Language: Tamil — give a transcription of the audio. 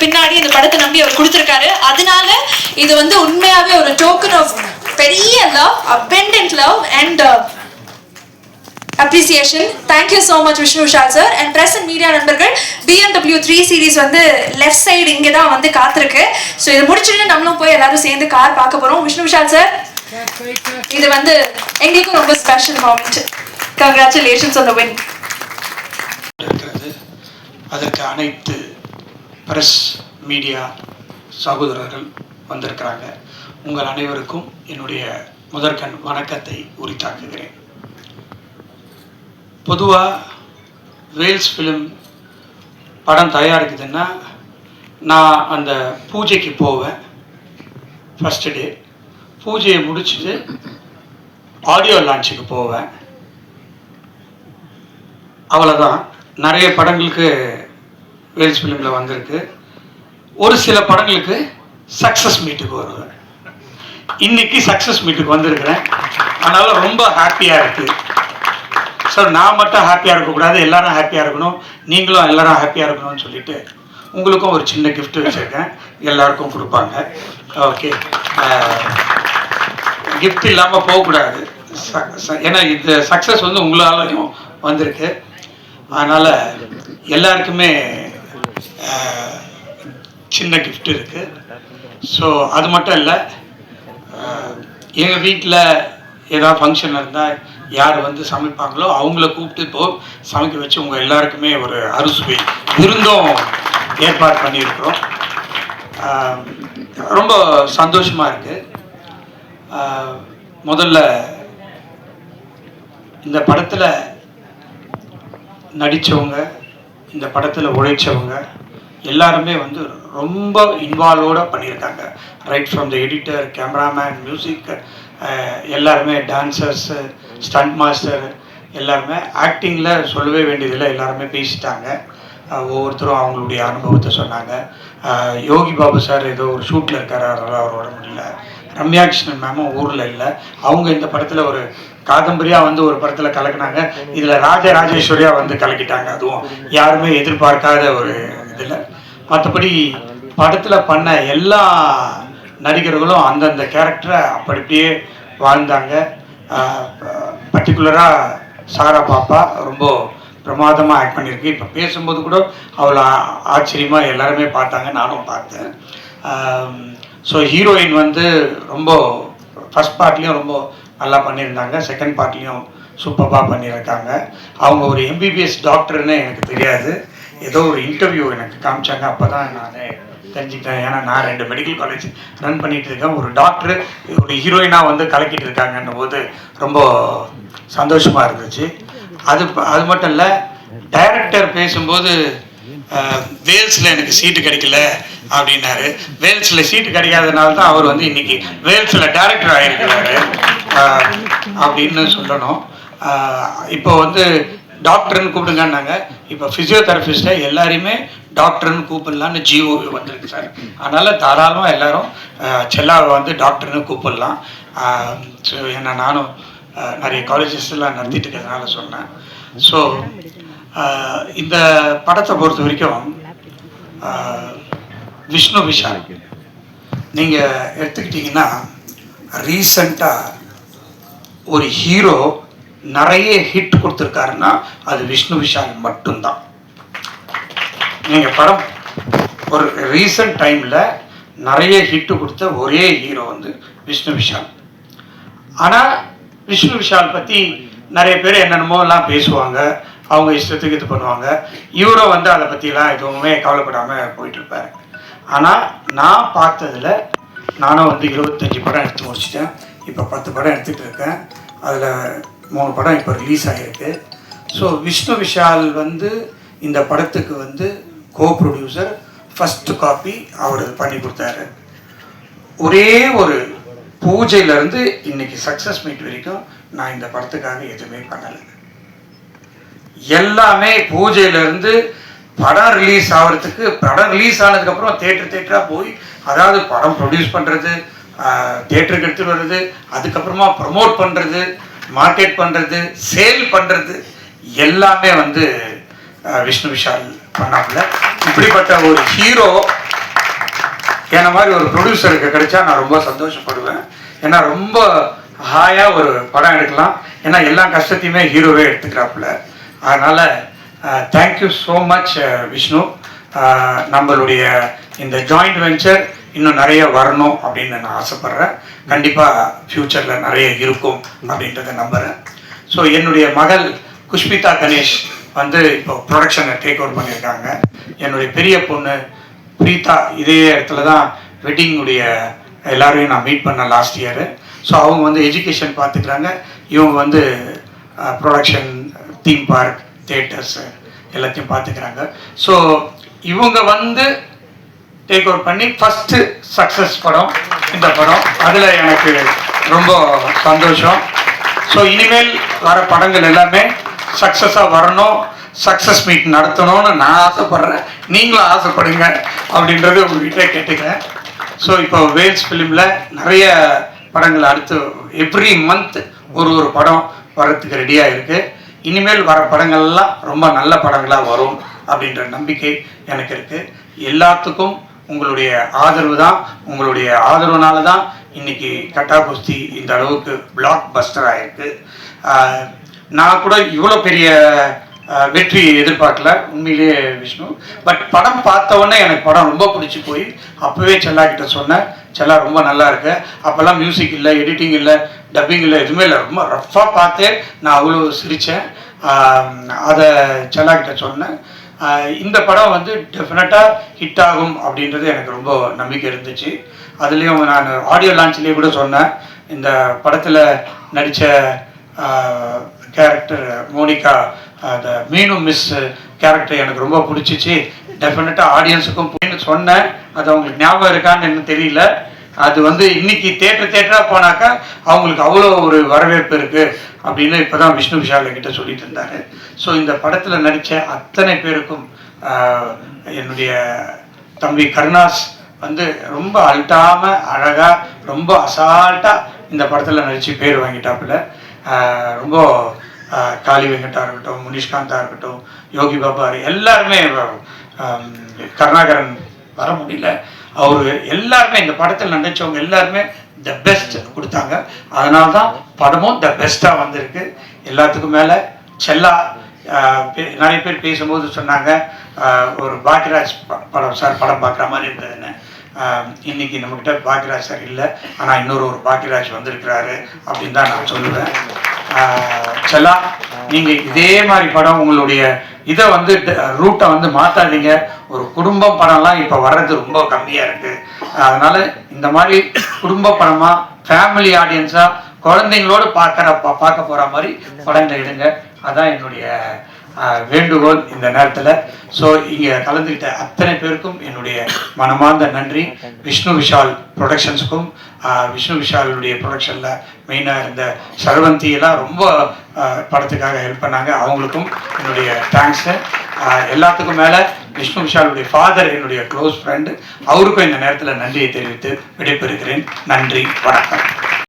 பின்னாடி இந்த படத்தை நம்பி அவர் கொடுத்திருக்காரு. அதனால இது வந்து உண்மையாவே ஒரு டோக்கன் ஆஃப் பெரிய love, abundant love and appreciation. Thank you so much Vishnu Vishal sir and press and media நண்பர்கள். BMW 3 series வந்து லெஃப்ட் சைடு இங்க தான் வந்து காத்திருக்கு. சோ இது முடிச்சிட்டு நம்மளும் போய் எல்லாரும் சேர்ந்து கார் பார்க்க போறோம். Vishnu Vishal sir, இது வந்து எங்களுக்கு ரொம்ப special moment. Congratulations on the win. அதற்கு அனைத்து பிரஸ் மீடியா சகோதரர்கள் வந்திருக்கிறாங்க. உங்கள் அனைவருக்கும் என்னுடைய முதற்கண் வணக்கத்தை உரித்தாக்குகிறேன். பொதுவாக வேல்ஸ் ஃபிலிம் படம் தயாரிக்குதுன்னா நான் அந்த பூஜைக்கு போவேன். ஃபஸ்ட்டு டே பூஜையை முடிச்சுட்டு ஆடியோ லான்ச்சுக்கு போவேன். அவ்வளோதான். நிறைய படங்களுக்கு வேல்ஸ் ஃபிலிமில் வந்திருக்கு. ஒரு சில படங்களுக்கு சக்ஸஸ் மீட்டுக்கு வருவேன். இன்னைக்கு சக்ஸஸ் மீட்டுக்கு வந்திருக்கிறேன். அதனால் ரொம்ப ஹாப்பியாக இருக்குது சார். நான் மட்டும் ஹாப்பியாக இருக்கக்கூடாது, எல்லாரும் ஹாப்பியாக இருக்கணும், நீங்களும் எல்லாரும் ஹாப்பியாக இருக்கணும்னு சொல்லிட்டு உங்களுக்கும் ஒரு சின்ன கிஃப்ட் வச்சுருக்கேன். எல்லாருக்கும் கொடுப்பாங்க. ஓகே, கிஃப்ட் இல்லாமல் போகக்கூடாது. ஏன்னா இந்த சக்ஸஸ் வந்து உங்களாலையும் வந்திருக்கு. அதனால் எல்லாருக்குமே சின்ன கிஃப்ட் இருக்குது. ஸோ அது மட்டும் இல்லை, எங்கள் வீட்டில் ஏதாவது ஃபங்க்ஷன் இருந்தால் யார் வந்து சமைப்பாங்களோ அவங்கள கூப்பிட்டு இப்போது சமைக்க வச்சு உங்கள் எல்லாருக்குமே ஒரு அறுசுவை விருந்தும் ஏற்பாடு பண்ணியிருக்கிறோம். ரொம்ப சந்தோஷமாக இருக்குது. முதல்ல இந்த படத்தில் நடித்தவங்க, இந்த படத்தில் உழைச்சவங்க எல்லாருமே வந்து ரொம்ப இன்வால்வோடு பண்ணியிருக்காங்க. Right from the editor, cameraman, music, எல்லாருமே டான்சர்ஸு, ஸ்டண்ட் மாஸ்டர் எல்லாருமே. ஆக்டிங்கில் சொல்லவே வேண்டியதில்லை, எல்லாருமே பேசிட்டாங்க. ஒவ்வொருத்தரும் அவங்களுடைய அனுபவத்தை சொன்னாங்க. யோகி பாபு சார் ஏதோ ஒரு ஷூட்டில் இருக்கார், அதனால் அவர் வர முடியல. ரம்யா கிருஷ்ணன் மேமும் ஊரில் இல்லை. அவங்க இந்த படத்தில் ஒரு காதம்பரியாக வந்து ஒரு படத்தில் கலக்கினாங்க. இதில் ராஜராஜேஸ்வரியாக வந்து கலக்கிட்டாங்க. அதுவும் யாருமே எதிர்பார்க்காத ஒரு இதில். மற்றபடி படத்தில் பண்ண எல்லா நடிகர்களும் அந்தந்த கேரக்டரை அப்படியே வாழ்ந்தாங்க. பர்டிகுலராக சாரா பாப்பா ரொம்ப பிரமாதமாக ஆக்ட் பண்ணியிருக்கு. இப்போ பேசும்போது கூட அவ்வளோ ஆச்சரியமாக எல்லாருமே பார்த்தாங்க, நானும் பார்த்தேன். ஸோ ஹீரோயின் வந்து ரொம்ப ஃபஸ்ட் பார்ட்லேயும் ரொம்ப நல்லா பண்ணியிருந்தாங்க, செகண்ட் பார்ட்லேயும் சூப்பராக பண்ணியிருக்காங்க. அவங்க ஒரு எம்பிபிஎஸ் டாக்டர்னு எனக்கு தெரியாது, ஏதோ ஒரு இன்டர்வியூ எனக்கு காமிச்சாங்க, அப்போ தான் நான் தெரிஞ்சுக்கிட்டேன். ஏன்னா நான் 2 மெடிக்கல் காலேஜ் ரன் பண்ணிகிட்டு இருக்கேன். ஒரு டாக்டர் ஒரு ஹீரோயினாக வந்து கலக்கிட்டு இருக்காங்கன்னும் போது ரொம்ப சந்தோஷமாக இருந்துச்சு. அது மட்டும் இல்லை, டைரக்டர் பேசும்போது வேல்ஸில் எனக்கு சீட்டு கிடைக்கல அப்படின்னாரு. வேல்ஸில் சீட்டு கிடைக்காதனால தான் அவர் வந்து இன்னைக்கு வேல்ஸில் டைரக்டர் ஆகிருக்கிறாரு அப்படின்னு சொல்லணும். இப்போ வந்து டாக்டர்னு கூப்பிடுங்கன்னாங்க. இப்போ ஃபிசியோதெரபிஸ்ட்டை எல்லாரையுமே டாக்டர்னு கூப்பிடலான்னு ஜிஓ வந்திருக்கு சார். அதனால் தாராளமாக எல்லாரும் செல்லாவை வந்து டாக்டர்னு கூப்பிடலாம். ஸோ ஏன்னா நானும் நிறைய காலேஜஸ்லாம் நடத்திட்டு இருக்கிறதுனால சொன்னேன். ஸோ இந்த படத்தை பொறுத்த வரைக்கும் விஷ்ணு விஷால் நீங்கள் எடுத்துக்கிட்டிங்கன்னா, ரீசண்டாக ஒரு ஹீரோ நிறைய ஹிட் கொடுத்துருக்காருன்னா அது விஷ்ணு விஷால் மட்டும்தான். நீங்கள் படம் ஒரு ரீசன்ட் டைமில் நிறைய ஹிட்டு கொடுத்த ஒரே ஹீரோ வந்து விஷ்ணு விஷால். ஆனால் விஷ்ணு விஷால் பற்றி நிறைய பேர் என்னென்னமோலாம் பேசுவாங்க, அவங்க இஷ்டத்துக்கு இது பண்ணுவாங்க. இவரும் வந்து அதை பற்றிலாம் எதுவுமே கவலைப்படாமல் போயிட்டுருப்பார். ஆனால் நான் பார்த்ததில் நானும் வந்து 25 படம் எடுத்து முடிச்சிட்டேன். இப்போ 10 படம் எடுத்துகிட்டு இருக்கேன். அதில் 3 படம் இப்போ ரிலீஸ் ஆகிருக்கு. ஸோ விஷ்ணு விஷால் வந்து இந்த படத்துக்கு வந்து கோ ப்ரொடியூசர், ஃபஸ்ட்டு காப்பி அவர் பண்ணி கொடுத்தாரு. ஒரே ஒரு பூஜையிலேருந்து இன்னைக்கு சக்ஸஸ் மீட் வரைக்கும் நான் இந்த படத்துக்காக எதுவுமே பண்ணலை. எல்லாமே பூஜையிலேருந்து படம் ரிலீஸ் ஆகிறதுக்கு, படம் ரிலீஸ் ஆனதுக்கப்புறம் தேட்டராக போய், அதாவது படம் ப்ரொடியூஸ் பண்ணுறது, தேட்டருக்கு எடுத்துகிட்டு வர்றது, அதுக்கப்புறமா ப்ரமோட் பண்ணுறது, மார்க்கெட் பண்ணுறது, சேல் பண்ணுறது எல்லாமே வந்து விஷ்ணு விஷால் பண்ணாப்புல. இப்படிப்பட்ட ஒரு ஹீரோ என்ன மாதிரி ஒரு ப்ரொடியூசருக்கு கிடைச்சா நான் ரொம்ப சந்தோஷப்படுவேன். ஏன்னா ரொம்ப ஹாயாக ஒரு படம் எடுக்கலாம். ஏன்னா எல்லா கஷ்டத்தையுமே ஹீரோவே எடுத்துக்கிறாப்புல. அதனால் தேங்க்யூ ஸோ மச் விஷ்ணு. நம்மளுடைய இந்த ஜாயிண்ட் வெஞ்சர் இன்னும் நிறைய வரணும் அப்படின்னு நான் ஆசைப்பட்றேன். கண்டிப்பாக ஃப்யூச்சரில் நிறைய இருக்கும் அப்படின்றத நம்புகிறேன். ஸோ என்னுடைய மகள் குஷ்மிதா கணேஷ் வந்து இப்போ ப்ரொடக்ஷனை டேக் ஓவர் பண்ணியிருக்காங்க. என்னுடைய பெரிய பொண்ணு பிரீதா இதே இடத்துல தான் வெட்டிங்குடைய எல்லாரையும் நான் மீட் பண்ணேன் லாஸ்ட் இயரு. ஸோ அவங்க வந்து எஜுகேஷன் பார்த்துக்கிறாங்க, இவங்க வந்து ப்ரொடக்ஷன், தீம் பார்க், தியேட்டர்ஸு எல்லாத்தையும் பார்த்துக்கிறாங்க. ஸோ இவங்க வந்து டேக் ஓவர் பண்ணி ஃபஸ்ட்டு சக்ஸஸ் படம் இந்த படம். அதில் எனக்கு ரொம்ப சந்தோஷம். ஸோ இனிமேல் வர படங்கள் எல்லாமே சக்ஸஸாக வரணும், சக்ஸஸ் மீட் நடத்தணும்னு நான் ஆசைப்பட்றேன். நீங்களும் ஆசைப்படுங்க அப்படின்றது உங்ககிட்ட கேட்டுக்கிறேன். ஸோ இப்போ வேல்ஸ் ஃபிலிமில் நிறைய படங்கள் அடுத்து எவ்ரி மந்த் ஒரு படம் வர்றதுக்கு ரெடியாக இருக்குது. இனிமேல் வர படங்கள்லாம் ரொம்ப நல்ல படங்களாக வரும் அப்படின்ற நம்பிக்கை எனக்கு இருக்குது. எல்லாத்துக்கும் உங்களுடைய ஆதரவு தான், உங்களுடைய ஆதரவுனால தான் இன்னைக்கு கட்டா குஸ்தி இந்த அளவுக்கு பிளாக் பஸ்டர் ஆகிருக்கு. நான் கூட இவ்வளோ பெரிய வெற்றி எதிர்பார்க்கல உண்மையிலேயே விஷ்ணு. பட் படம் பார்த்தவொடனே எனக்கு படம் ரொம்ப பிடிச்சி போய் அப்போவே செல்லா கிட்ட சொன்னேன், செல்லா ரொம்ப நல்லா இருக்கு. அப்போல்லாம் மியூசிக் இல்லை, எடிட்டிங் இல்லை, டப்பிங் இல்லை, எதுவுமே இல்லை. ரொம்ப ரஃப்பாக பார்த்தே நான் அவ்வளோ சிரித்தேன். அதை செல்லா கிட்ட சொன்னேன். இந்த படம் வந்து டெஃபினட்டாக ஹிட் ஆகும் அப்படின்றது எனக்கு ரொம்ப நம்பிக்கை இருந்துச்சு. அதுலேயும் நான் ஆடியோ லான்ச்லேயே கூட சொன்னேன், இந்த படத்தில் நடித்த கேரக்டர் மோனிகா, அந்த மீனு மிஸ் கேரக்டர் எனக்கு ரொம்ப பிடிச்சிச்சு. டெஃபினட்டாக ஆடியன்ஸுக்கும் போயின்னு சொன்னேன். அது அவங்களுக்கு ஞாபகம் இருக்கான்னு எனக்கு தெரியல. அது வந்து இன்னைக்கு தேட்டராக போனாக்கா அவங்களுக்கு அவ்வளோ ஒரு வரவேற்பு இருக்குது அப்படின்னு இப்போ தான் விஷ்ணு விஷால் கிட்ட சொல்லிட்டு இருந்தார். ஸோ இந்த படத்தில் நடித்த அத்தனை பேருக்கும் என்னுடைய தம்பி கருணாஸ் வந்து ரொம்ப அல்ட்டாமல் அழகாக ரொம்ப அசால்ட்டாக இந்த படத்தில் நடித்து பேர் வாங்கிட்டாப்புல. ரொம்ப காளி வெங்கட்டாக இருக்கட்டும், முனிஷ்காந்தாக இருக்கட்டும், யோகி பாபா எல்லாருமே, கருணாகரன் வர முடியல, அவர் எல்லாருமே இந்த படத்தில் நடித்தவங்க எல்லாருமே த பெஸ்ட் கொடுத்தாங்க. அதனால தான் படமும் த பெஸ்ட்டாக வந்திருக்கு. எல்லாத்துக்கும் மேலே செல்லா நிறைய பேர் பேசும்போது சொன்னாங்க, ஒரு பாக்யராஜ் படம் சார் படம் பார்க்குற மாதிரி இருந்ததுன்னு. இன்னைக்கு நம்மக்கிட்ட பாக்யராஜ் சார் இல்லை, ஆனால் இன்னொரு பாக்யராஜ் வந்திருக்கிறாரு அப்படின்னு தான் நான் சொல்லுவேன். செல்லா, நீங்கள் இதே மாதிரி படம் உங்களுடைய இதை வந்து ரூட்டை வந்து மாற்றாதீங்க. ஒரு குடும்ப படம்லாம் இப்போ வர்றது ரொம்ப கம்மியாக இருக்குது. அதனால் இந்த மாதிரி குடும்ப படமாக ஃபேமிலி ஆடியன்ஸாக குழந்தைங்களோடு பார்க்க போகிற மாதிரி படங்கள் எடுங்க. அதான் என்னுடைய வேண்டுகோள் இந்த நேரத்தில். ஸோ இங்கே கலந்துக்கிட்ட அத்தனை பேருக்கும் என்னுடைய மனமார்ந்த நன்றி. விஷ்ணு விஷால் ப்ரொடக்ஷன்ஸுக்கும், விஷ்ணு விஷாலுடைய ப்ரொடக்ஷனில் மெயினாக இருந்த சரவந்தி எல்லாம் ரொம்ப படத்துக்காக ஹெல்ப் பண்ணாங்க, அவங்களுக்கும் என்னுடைய தேங்க்ஸு. எல்லாத்துக்கும் மேலே விஷ்ணு விஷாலுடைய ஃபாதர் என்னுடைய க்ளோஸ் ஃப்ரெண்டு, அவருக்கும் இந்த நேரத்தில் நன்றியை தெரிவித்து விடைபெறுகிறேன். நன்றி, வணக்கம்.